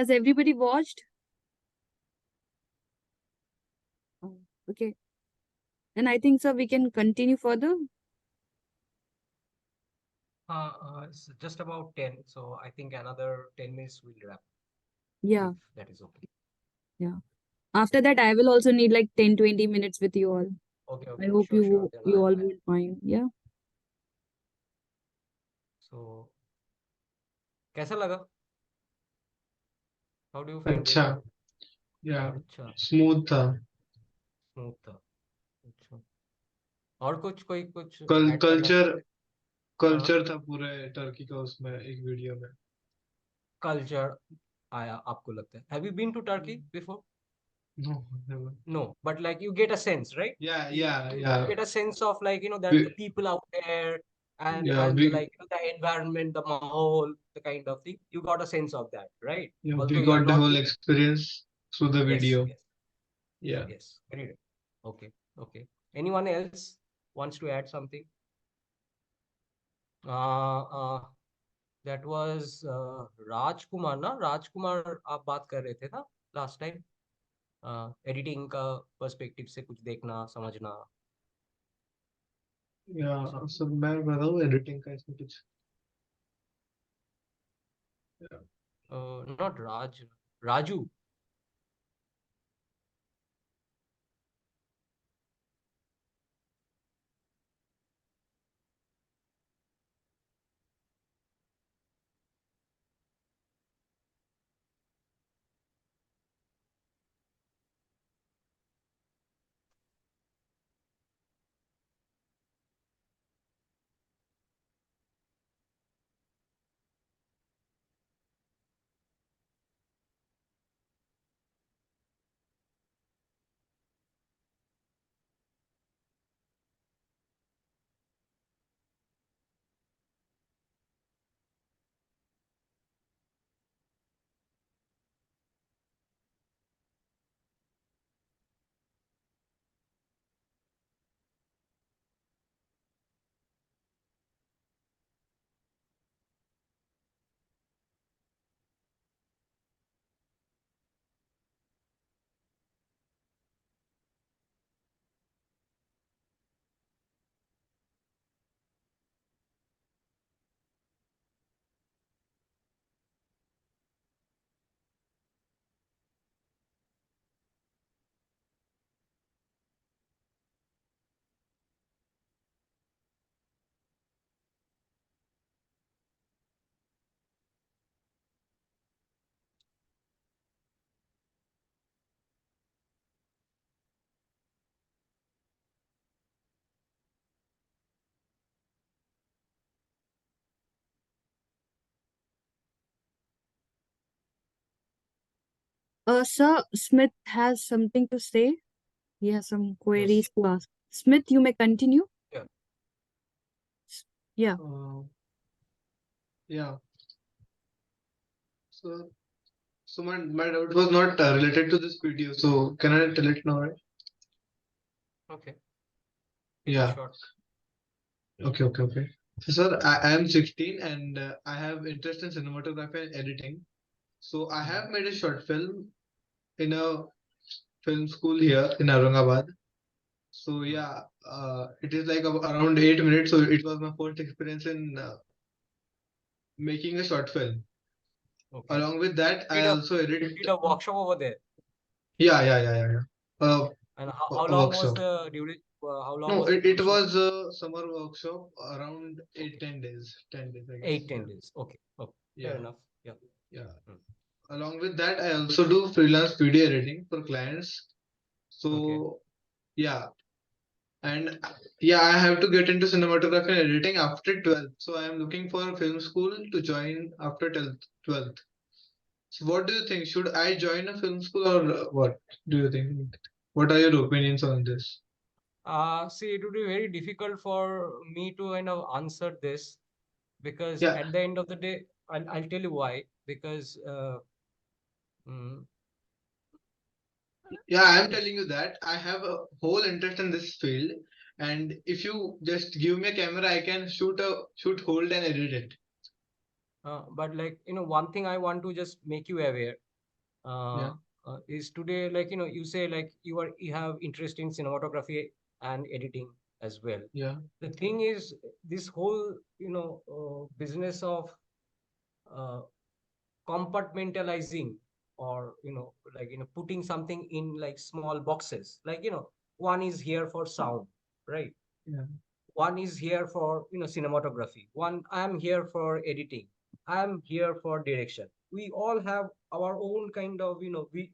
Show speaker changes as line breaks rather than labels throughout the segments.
Has everybody watched? Oh, okay. Then I think, sir, we can continue further.
It's just about 10, so I think another 10 minutes we'll wrap,
Yeah,
if that is okay.
yeah. After that, I will also need like 10-20 minutes with you all.
Okay,
I
okay,
hope
sure. Then
you all
I
will mind. Yeah.
so कैसा लगा? How do you find it?
अच्छा या
अच्छा,
smooth था
smooth था. अच्छा. और कोई कुछ
कल
ऐड करना
कल्चर
चाहते? हाँ,
कल्चर था पूरे टर्की का उसमें एक वीडियो में
कल्चर आया आपको लगता है. Have you been to Turkey before?
No never
No, but like you get a sense, right? You
या
get a sense of like that the
we
people out there
yeah
and
we
like the environment, the mahal, the kind of thing. You got a sense of that, right?
yeah we
Although you have
got the
not
whole
been.
experience through the
Yes,
video.
yes,
Yeah.
yes. Very good. Okay, okay. Anyone else wants to add something? Uh, uh, that was Rajkumar, ना? Rajkumar आप बात कर रहे थे ना last time? Editing का perspective से कुछ देखना समझना.
या सर मैं बताऊँ एडिटिंग का इसमें कुछ
Not Raju.
Sir, Smith has something to say. He has some
Yes.
queries to ask. Smith, you may continue.
Yeah.
Yeah.
yeah so so my doubt was not related to this video, so can I tell it now, right?
Okay. Keep it
Yeah.
short.
Okay. So, sir, I am 16 and I have interest in cinematography and editing. So I have made a short film in a film school here in Aurangabad. So yeah, it is like around 8 minutes. So it was my first experience in making a short film.
Okay.
Along with that, I also edit.
Did a workshop over there.
Yeah.
And
A
how long was
workshop.
the duration? How long
No,
was the
it
duration of
was a summer workshop around 8-10 days. 10 days, I guess.
8-10 days? Okay. Okay. Fair
Yeah.
enough. Yeah.
Yeah.
Hmm.
Along with that, I also do freelance video editing for clients.
Okay.
So yeah, and yeah, I have to get into cinematography and editing after 12th. So I am looking for a film school to join after 12th. So what do you think? Should I join a film school or what do you think? What are your opinions on this?
See, it would be very difficult for me to kind of answer this because
Yeah,
at the end of the day, I'll tell you why. Because mm,
yeah, I am telling you that I have a whole interest in this field, and if you just give me a camera, I can hold and edit it.
but like one thing I want to just make you aware.
Yeah.
is today, like, you say like you have interest in cinematography and editing as well.
Yeah.
The thing is, this whole, business of uh, compartmentalizing, or like, putting something in like small boxes, like, one is here for sound, right?
Yeah.
One is here for cinematography, one I'm here for editing, I'm here for direction. We all have our own kind of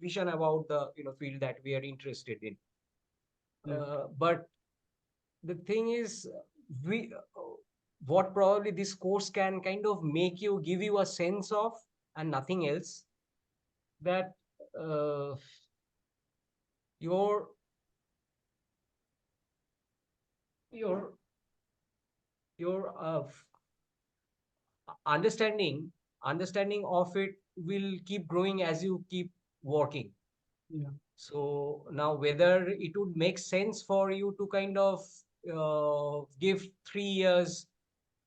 vision about the field that we are interested in.
Yeah.
But the thing is, we what probably this course can kind of give you a sense of, and nothing else, that uh, your your your understanding of it will keep growing as you keep working.
Yeah.
So now, whether it would make sense for you to kind of give 3 years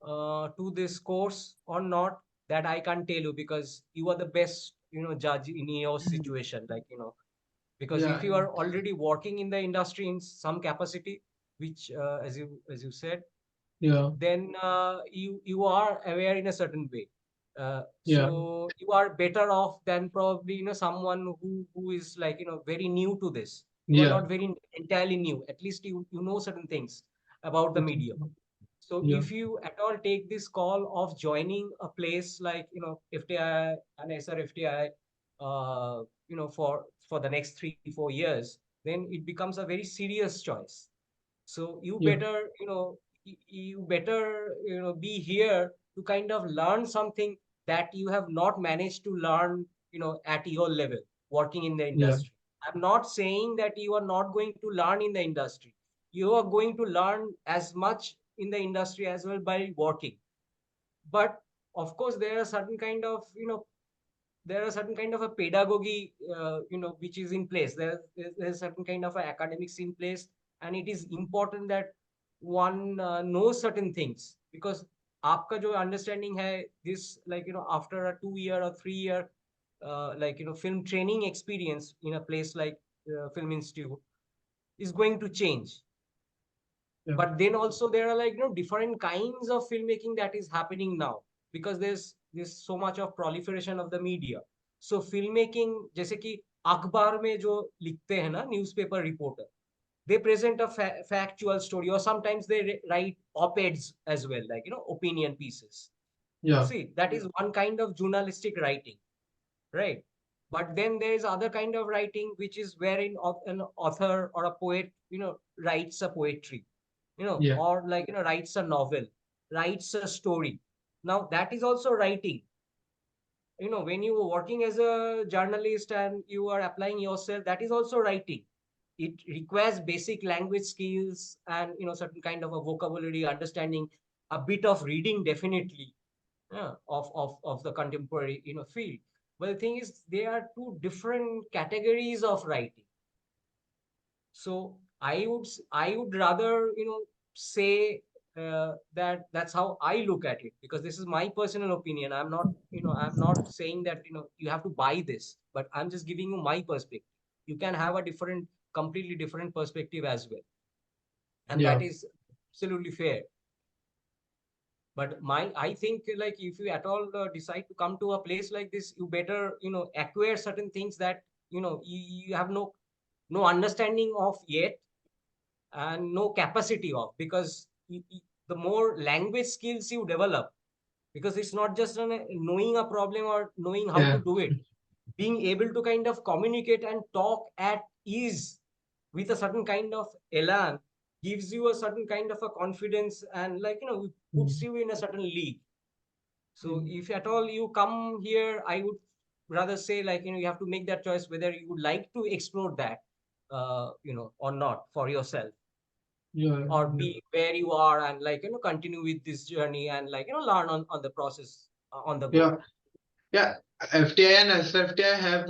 to this course or not, that I can't tell you, because you are the best judge in your
Mm.
situation, like, because if
Yeah.
you are already working in the industry in some capacity, which as you said,
Yeah.
then you are aware in a certain way.
Yeah.
So you are better off than probably someone who is like very new to this. You are
Yeah.
not very entirely new. At least you know certain things about the medium. So
Yeah.
if you at all take this call of joining a place like FTI and SRFTI, for the next 3-4 years, then it becomes a very serious choice. So you
Yeah.
better you better be here to kind of learn something that you have not managed to learn at your level working in the
Yeah.
industry. I'm not saying that you are not going to learn in the industry. You are going to learn as much in the industry as well by working. But of course, there are certain kind of a pedagogy which is in place. There's certain kind of a academics in place, and it is important that one knows certain things, because आपका जो understanding है, this, like, after a 2 year or 3 year like film training experience in a place like Film Institute is going to change.
Yeah.
But then also there are, like, different kinds of filmmaking that is happening now, because there's so much of proliferation of the media. So filmmaking, जैसे कि अखबार में जो लिखते हैं ना newspaper reporter, they present a factual story, or sometimes they write op-eds as well, like opinion pieces.
Yeah.
See, that is one kind of journalistic writing, right? But then there is other kind of writing, which is wherein an author or a poet writes a poetry,
Yeah.
or like writes a novel, writes a story. Now that is also writing. When you are working as a journalist and you are applying yourself, that is also writing. It requires basic language skills and certain kind of a vocabulary understanding, a bit of reading, definitely, yeah, of the contemporary field. But the thing is, there are two different categories of writing. So I would rather say that's how I look at it, because this is my personal opinion. I'm not saying that you have to buy this, but I'm just giving you my perspective. You can have a completely different perspective as well, and
Yeah.
that is absolutely fair. But I think, like, if you at all decide to come to a place like this, you better acquire certain things that you have no understanding of yet, and no capacity of, because the more language skills you develop, because it's not just knowing a problem or knowing how
Yeah.
to do it. Being able to kind of communicate and talk at ease with a certain kind of elan gives you a certain kind of a confidence, and, like, puts
Mm.
you in a certain league. So
Mm.
if at all you come here, I would rather say, like, you have to make that choice whether you would like to explore that or not for yourself,
Yeah.
or
Yeah.
be where you are and, like, continue with this journey and, like, learn on the process, on the go.
Yeah. Yeah. FTI and SFTI have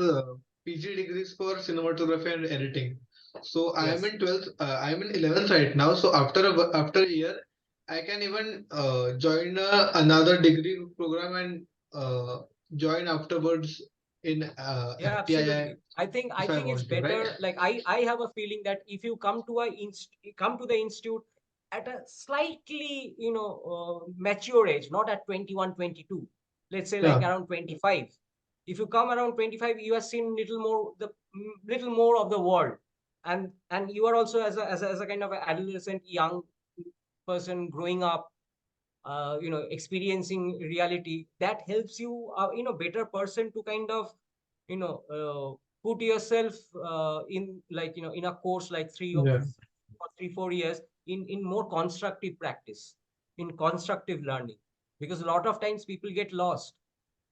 PG degrees for cinematography and editing. So I am
Yes.
in 12th, I am in 11th right now. So after a year, I can even join another degree program and join afterwards in
Yeah,
FTII
absolutely. I think
if I
it's
want to, right?
better. Like I have a feeling that if you come to come to the institute at a slightly, mature age, not at 21, 22, let's say like
Yeah,
around 25. If you come around 25, you have seen little more of the world, and you are also as a kind of a adolescent young person growing up, experiencing reality, that helps you, better person to kind of, put yourself in, like, in a course like
yeah,
3 or 4 years in more constructive practice, in constructive learning, because a lot of times people get lost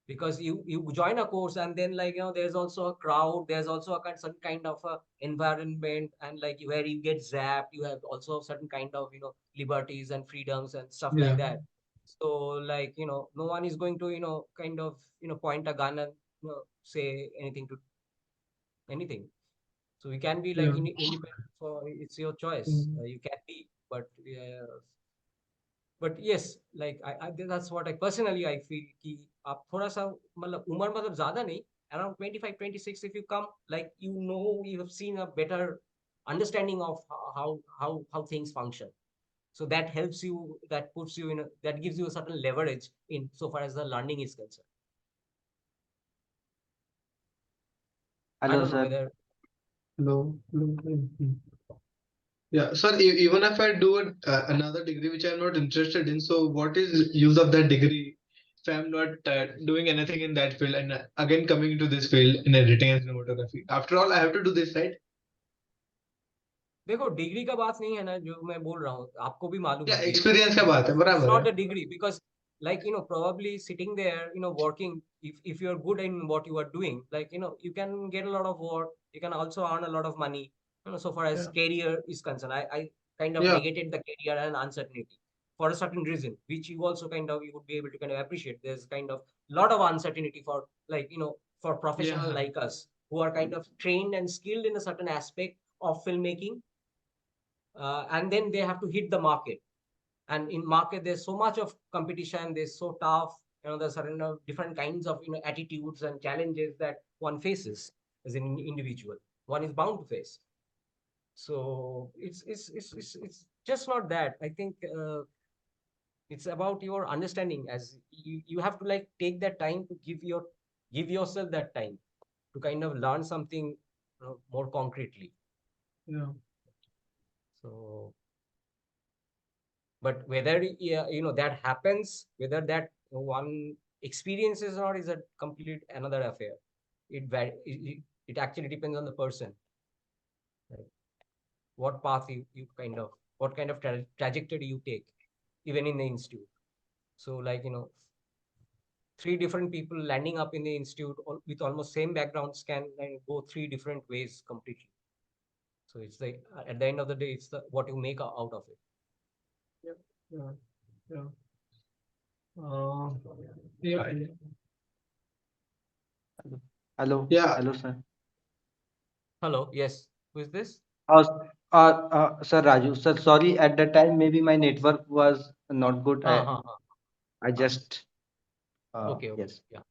because you join a course, and then, like, there's also a crowd, there's also some kind of a environment, and like where you get zapped, you have also certain kind of, liberties and freedoms and stuff like
yeah,
that. So, like, no one is going to, kind of, point a gun and, say anything to anything. So you can be like
yeah.
independent, for it's your choice.
Mm.
You can be, but yes, like that's what I personally I feel कि आप थोड़ा सा मतलब उम्र मतलब ज्यादा नहीं, around 25, 26, if you come, like, you have seen a better understanding of how things function. So that helps you, that puts you that gives you a certain leverage in so far as the learning is concerned. I
Hello,
don't know
sir.
whether
Hello, hello. Mm. Yeah, sir, even if I do another degree which I'm not interested in, so what is use of that degree if I'm not doing anything in that field and again coming into this field in editing and cinematography? After all, I have to do this, right?
देखो degree का बात नहीं है ना, जो मैं बोल रहा हूँ आपको भी मालूम
या
है कि
एक्सपीरियंस का बात है,
it's
बराबर
not
है.
the degree, because, like, probably sitting there, working, if you're good in what you are doing, like, you can get a lot of work, you can also earn a lot of money, so far as
Yeah,
career is concerned. I kind of
yeah,
negated the career and uncertainty for a certain reason, which you also kind of, you would be able to kind of appreciate. There's kind of lot of uncertainty for, like, for professional
yeah,
like us, who are kind of trained and skilled in a certain aspect of filmmaking, and then they have to hit the market. And in market, there's so much of competition, there's so tough, there's certain different kinds of, attitudes and challenges that one faces as an individual, one is bound to face. So it's just not that. I think it's about your understanding, as you have to, like, take that time to give yourself that time to kind of learn something more concretely.
yeah,
So, but whether, yeah, that happens, whether that one experiences or not, is a complete another affair. It actually depends on the person, right? What path you kind of, what kind of trajectory you take, even in the institute. So, like, three different people landing up in the institute with almost same backgrounds can, like, go three different ways completely. So it's like, at the end of the day, it's what you make out of it.
yeah, yeah. Uh, yeah,
Hello.
yeah.
Hello, sir.
Hello, yes, who is this?
Sir Raju. Sir, sorry. At the time, maybe my network was not good. I just.
Okay,
Yes.
yeah.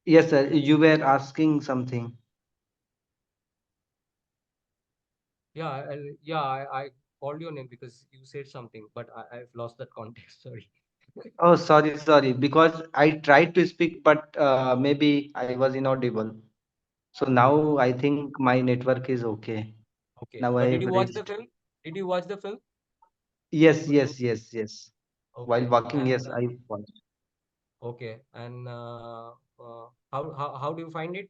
Yes, sir. You were asking something.
Yeah, I called your name because you said something, but I've lost that context. Sorry.
Oh, sorry. Because I tried to speak, but maybe I was inaudible. So now I think my network is okay.
Okay,
Now I
but did
have
you watch the
reached.
film? Did you watch the film?
Yes. While
Okay,
walking,
and
yes, I watched.
okay, and how do you find it?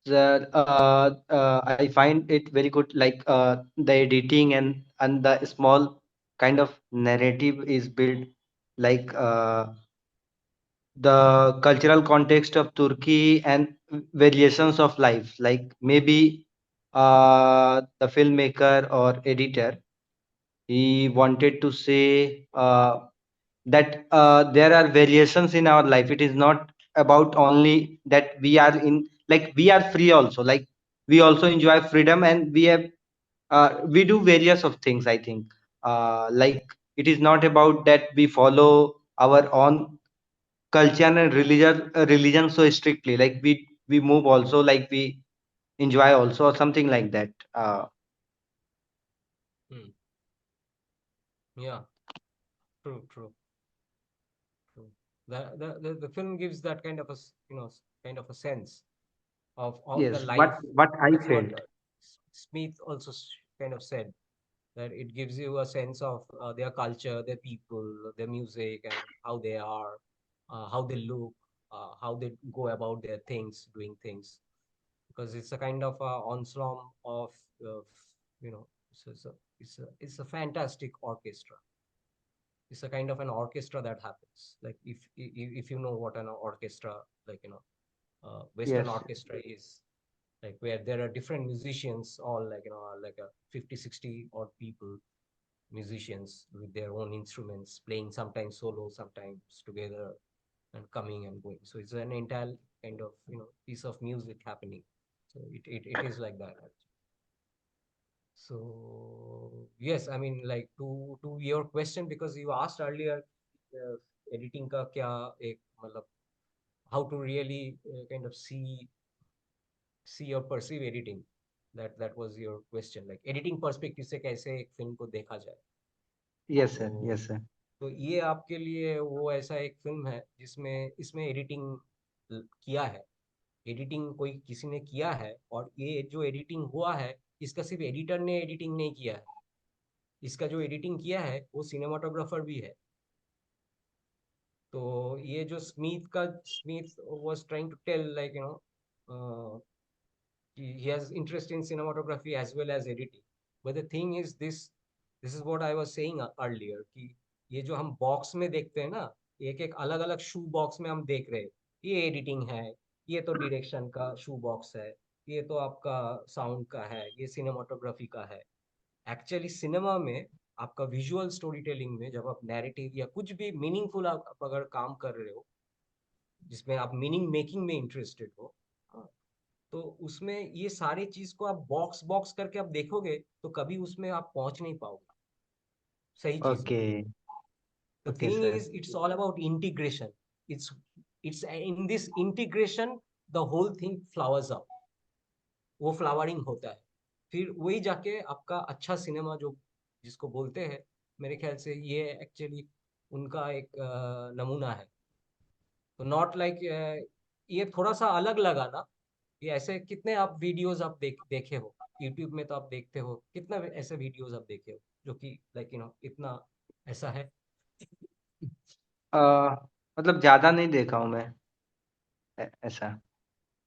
Sir, I find it very good. Like the editing and the small kind of narrative is built, like the cultural context of Turkey and variations of life. Like maybe the filmmaker or editor, he wanted to say that there are variations in our life. It is not about only that we are in, like we are free also, like we also enjoy freedom, and we do various of things, I think. Like it is not about that we follow our own culture and religion so strictly. Like we move also, like we enjoy also, or something like that.
Hmm. Yeah, true, true, true. The film gives that kind of kind of a sense of the
Yes,
life.
what I
That's what
felt.
Smith also kind of said, that it gives you a sense of their culture, their people, their music, and how they are, how they look, how they go about their things, doing things. Because it's a kind of ensemble of, uh, it's a fantastic orchestra. It's a kind of an orchestra that happens. Like if you know what an orchestra, like Western
Yes,
orchestra is, like where there are different musicians, all like like a 50, 60 odd people, musicians with their own instruments, playing sometimes solo, sometimes together, and coming and going. So it's an entire kind of piece of music happening. So it is like that. So yes, I mean, like to your question, because you asked earlier, uh, editing ka kya ek matlab, how to really kind of see or perceive editing. That was your question, like editing perspective से कैसे एक film को देखा जाए.
yes, sir.
तो
Yes, sir.
तो ये आपके लिए वो ऐसा एक फिल्म है जिसमें इसमें एडिटिंग किया है. एडिटिंग कोई किसी ने किया है, और ये जो एडिटिंग हुआ है, इसका सिर्फ एडिटर ने एडिटिंग नहीं किया है. इसका जो एडिटिंग किया है वो सिनेमाटोग्राफर भी है. तो ये जो Smith was trying to tell, like he has interest in cinematography as well as editing. But the thing is, this is what I was saying earlier, कि ये जो हम बॉक्स में देखते हैं ना, एक एक अलग अलग शू बॉक्स में हम देख रहे हैं, ये एडिटिंग है, ये तो डायरेक्शन का शू बॉक्स है, ये तो आपका साउंड का है, ये सिनेमाटोग्राफी का है. एक्चुअली सिनेमा में आपका विजुअल स्टोरी टेलिंग में, जब आप नैरेटिव या कुछ भी मीनिंगफुल आप अगर काम कर रहे हो, जिसमें आप मीनिंग मेकिंग में इंटरेस्टेड हो, हाँ, तो उसमें ये सारी चीज को आप बॉक्स बॉक्स करके आप देखोगे तो कभी उसमें आप पहुंच नहीं पाओगे सही चीज में.
Okay,
the
okay,
thing
sir.
Is it's all about integration. It's it's in this integration the whole thing flowers up. वो फ्लावरिंग होता है, फिर वही जाके आपका अच्छा सिनेमा जो जिसको बोलते हैं, मेरे ख्याल से ये एक्चुअली उनका एक नमूना है. तो नॉट लाइक ये थोड़ा सा अलग लगा ना. ये ऐसे कितने आप वीडियोस आप देखे हो यूट्यूब में, तो आप देखते हो कितना ऐसे वीडियोस आप देखे हो जो कि लाइक इतना ऐसा है.
अ, मतलब ज्यादा नहीं देखा हूँ मैं ऐसा.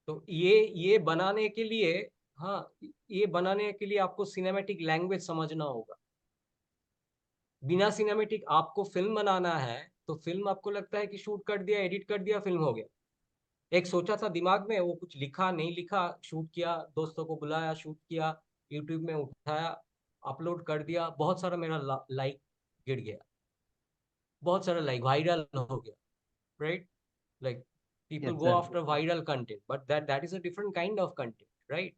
तो ये बनाने के लिए, हाँ, ये बनाने के लिए आपको सिनेमैटिक लैंग्वेज समझना होगा. बिना सिनेमैटिक आपको फिल्म बनाना है, तो फिल्म आपको लगता है कि शूट कर दिया, एडिट कर दिया, फिल्म हो गया. एक सोचा था दिमाग में, वो कुछ लिखा नहीं लिखा, शूट किया, दोस्तों को बुलाया, शूट किया, यूट्यूब में उठाया, अपलोड कर दिया, बहुत सारा मेरा लाइक गिर गया, बहुत सारा लाइक वायरल हो गया, right. Like people
Yes,
go
sir.
after viral content, but that is a different kind of content, right?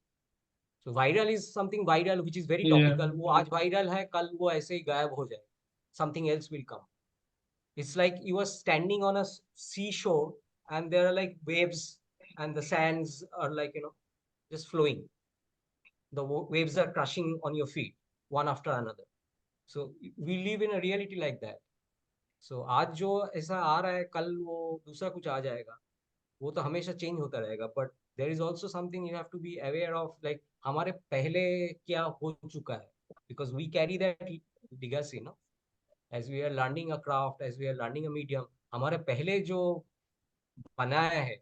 So viral is something viral which is very
Yeah.
topical. वो आज viral है, कल वो ऐसे ही गायब हो जाए, something else will come. It's like you are standing on a seashore, and there are like waves, and the sands are like just flowing. The waves are crushing on your feet one after another. So we live in a reality like that. So आज जो ऐसा आ रहा है, कल वो दूसरा कुछ आ जाएगा. वो तो हमेशा चेंज होता रहेगा. But there is also something you have to be aware of, like हमारे पहले क्या हो चुका है, because we carry that legacy, no. As we are learning a craft, as we are learning a medium, हमारे पहले जो बनाया है,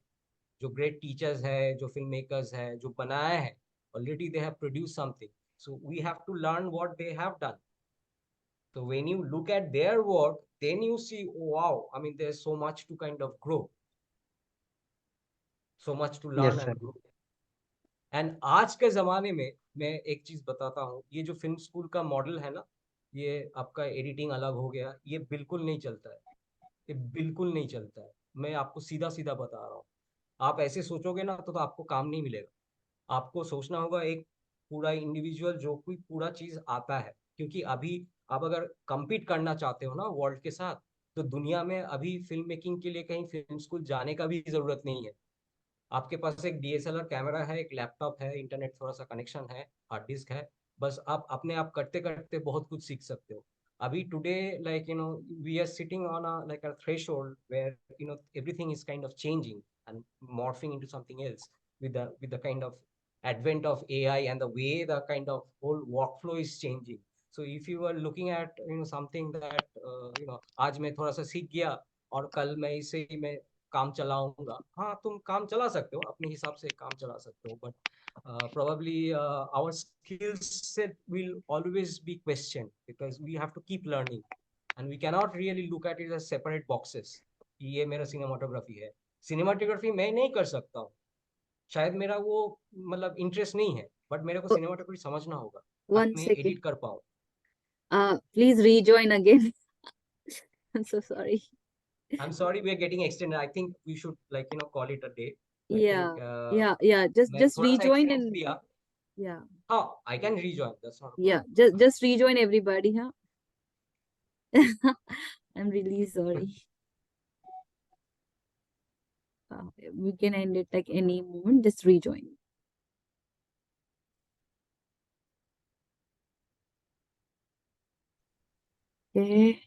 जो ग्रेट टीचर्स है, जो फिल्म मेकर्स है, जो बनाया है, already they have produce something. So we have to learn what they have done. So when you look at their work, then you see, oh, wow, I mean, there's so much to kind of grow, so much to learn
Yes, sir.
and grow. And आज के ज़माने में मैं एक चीज़ बताता हूँ, ये जो फिल्म स्कूल का मॉडल है ना, ये आपका एडिटिंग अलग हो गया, ये बिल्कुल नहीं चलता है. ये बिल्कुल नहीं चलता है. मैं आपको सीधा सीधा बता रहा हूँ. आप ऐसे सोचोगे ना तो आपको काम नहीं मिलेगा. आपको सोचना होगा एक पूरा इंडिविजुअल जो कोई पूरा चीज़ आता है, क्योंकि अभी आप अगर compete करना चाहते हो ना वर्ल्ड के साथ, तो दुनिया में अभी फिल्म मेकिंग के लिए कहीं फिल्म स्कूल जाने का भी जरूरत नहीं है। आपके पास एक डीएसएलआर कैमरा है, एक लैपटॉप है, इंटरनेट थोड़ा सा कनेक्शन है, हार्ड डिस्क है, बस आप अपने आप करते करते बहुत कुछ सीख सकते हो। अभी today, like we are sitting on a like a threshold where everything is kind of changing and morphing into something else with the kind of advent of AI and the way the kind of whole workflow is changing. So if you are looking at something that आज मैं थोड़ा सा सीख गया और कल मैं इसे मैं काम चलाऊंगा, हाँ तुम काम चला सकते हो, अपने हिसाब से काम चला सकते हो, but probably our skill set will always be questioned because we have to keep learning and we cannot really look at it as separate boxes कि ये मेरा सिनेमाटोग्राफी है। सिनेमाटोग्राफी मैं नहीं कर सकता हूँ, शायद मेरा वो मतलब इंटरेस्ट नहीं है, बट मेरे को
Oh,
सिनेमाटोग्राफी समझना होगा
one
ताकि मैं
second.
एडिट कर पाऊँ।
Please rejoin again. I'm so sorry.
I'm sorry we are getting extended. I think we should call it a day. I
Yeah,
think
yeah. Just
मैं थोड़ा सा
rejoin
एक्सपीरियंस
and
लिया।
yeah,
हाँ, I can rejoin, that's not a
yeah.
problem.
Just rejoin everybody, huh? I'm really sorry. We can end it like any moment. Just rejoin. Okay.